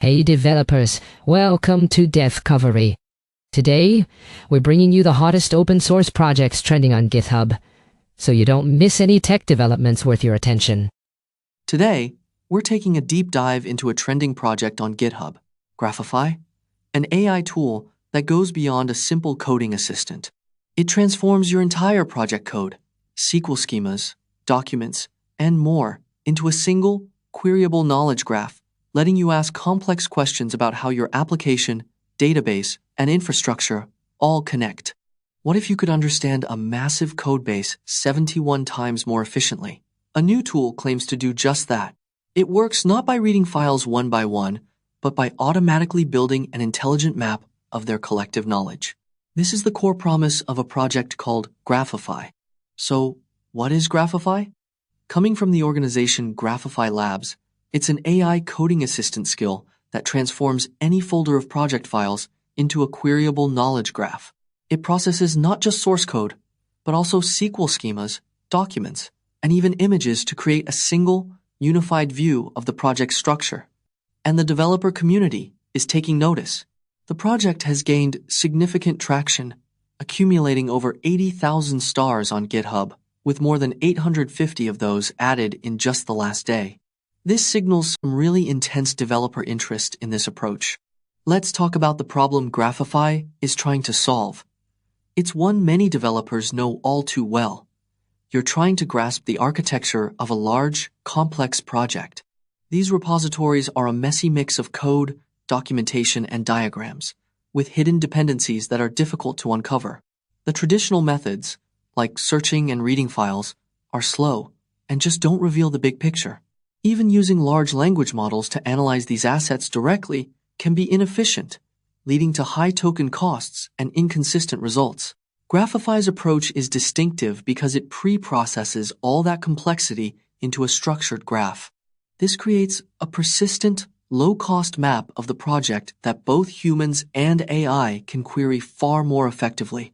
Hey developers, welcome to Devcovery. Today, we're bringing you the hottest open source projects trending on GitHub, so you don't miss any tech developments worth your attention. Today, we're taking a deep dive into a trending project on GitHub, Graphify, an AI tool that goes beyond a simple coding assistant. It transforms your entire project code, SQL schemas, documents, and more into a single, queryable knowledge graph, letting you ask complex questions about how your application, database, and infrastructure all connect. What if you could understand a massive codebase 71 times more efficiently? A new tool claims to do just that. It works not by reading files one by one, but by automatically building an intelligent map of their collective knowledge. This is the core promise of a project called Graphify. So, what is Graphify? Coming from the organization Graphify-Labs, it's an AI coding assistant skill that transforms any folder of project files into a queryable knowledge graph. It processes not just source code, but also SQL schemas, documents, and even images to create a single, unified view of the project structure. And the developer community is taking notice. The project has gained significant traction, accumulating over 80,000 stars on GitHub, with more than 850 of those added in just the last day. This signals some really intense developer interest in this approach. Let's talk about the problem Graphify is trying to solve. It's one many developers know all too well. You're trying to grasp the architecture of a large, complex project. These repositories are a messy mix of code, documentation, and diagrams, with hidden dependencies that are difficult to uncover. The traditional methods, like searching and reading files, are slow and just don't reveal the big picture. Even using large language models to analyze these assets directly can be inefficient, leading to high token costs and inconsistent results. Graphify's approach is distinctive because it pre-processes all that complexity into a structured graph. This creates a persistent, low-cost map of the project that both humans and AI can query far more effectively.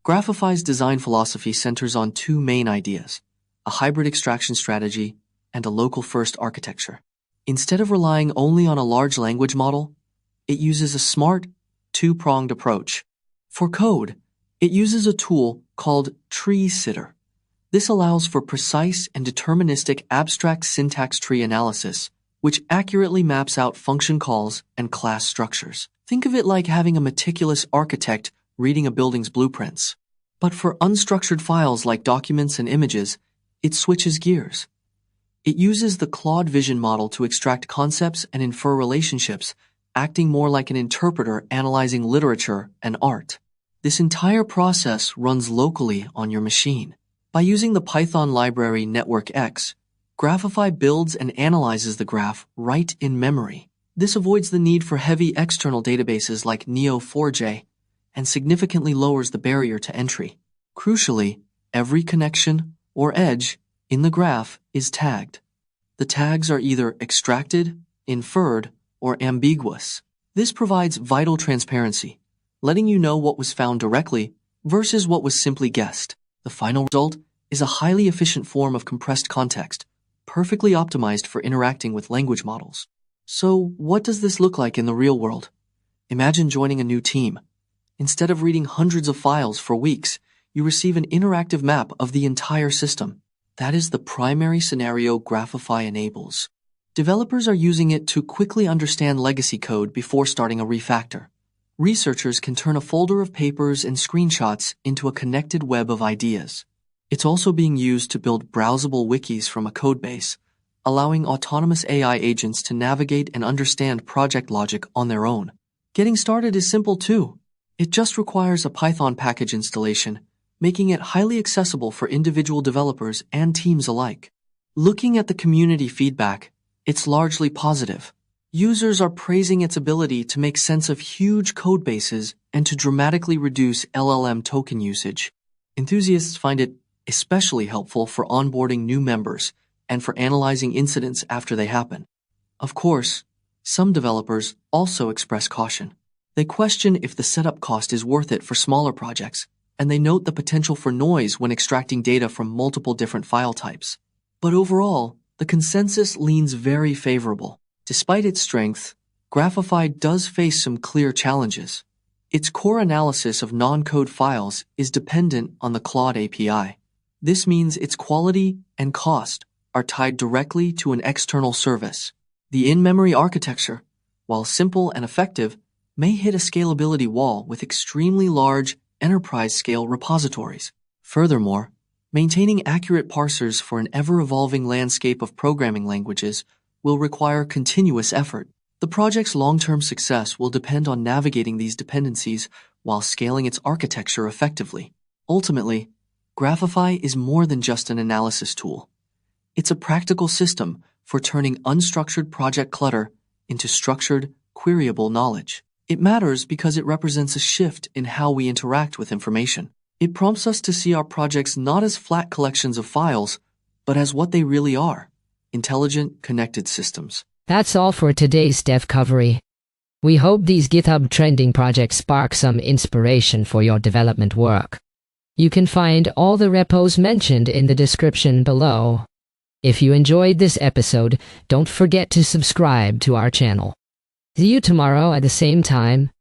Graphify's design philosophy centers on two main ideas: a hybrid extraction strategy and a local-first architecture. Instead of relying only on a large language model, it uses a smart, two-pronged approach. For code, it uses a tool called tree sitter. This allows for precise and deterministic abstract syntax tree analysis, which accurately maps out function calls and class structures. Think of it like having a meticulous architect reading a building's blueprints. But for unstructured files like documents and images, it switches gears. It uses the Claude Vision model to extract concepts and infer relationships, acting more like an interpreter analyzing literature and art. This entire process runs locally on your machine. By using the Python library NetworkX, Graphify builds and analyzes the graph right in memory. This avoids the need for heavy external databases like Neo4j and significantly lowers the barrier to entry. Crucially, every connection or edge in the graph is tagged. The tags are either extracted, inferred, or ambiguous. This provides vital transparency, letting you know what was found directly versus what was simply guessed. The final result is a highly efficient form of compressed context, perfectly optimized for interacting with language models. So, what does this look like in the real world? Imagine joining a new team. Instead of reading hundreds of files for weeks, you receive an interactive map of the entire system. That is the primary scenario Graphify enables. Developers are using it to quickly understand legacy code before starting a refactor. Researchers can turn a folder of papers and screenshots into a connected web of ideas. It's also being used to build browsable wikis from a codebase, allowing autonomous AI agents to navigate and understand project logic on their own. Getting started is simple too. It just requires a Python package installation, making it highly accessible for individual developers and teams alike. Looking at the community feedback, it's largely positive. Users are praising its ability to make sense of huge code bases and to dramatically reduce LLM token usage. Enthusiasts find it especially helpful for onboarding new members and for analyzing incidents after they happen. Of course, some developers also express caution. They question if the setup cost is worth it for smaller projects, and they note the potential for noise when extracting data from multiple different file types. But overall, the consensus leans very favorable. Despite its strength, Graphify does face some clear challenges. Its core analysis of non-code files is dependent on the Claude API. This means its quality and cost are tied directly to an external service. The in-memory architecture, while simple and effective, may hit a scalability wall with extremely large enterprise-scale repositories. Furthermore, maintaining accurate parsers for an ever-evolving landscape of programming languages will require continuous effort. The project's long-term success will depend on navigating these dependencies while scaling its architecture effectively. Ultimately, Graphify is more than just an analysis tool. It's a practical system for turning unstructured project clutter into structured, queryable knowledge. It matters because it represents a shift in how we interact with information. It prompts us to see our projects not as flat collections of files, but as what they really are: intelligent, connected systems. That's all for today's Devcovery. We hope these GitHub trending projects spark some inspiration for your development work. You can find all the repos mentioned in the description below. If you enjoyed this episode, don't forget to subscribe to our channel. See you tomorrow at the same time.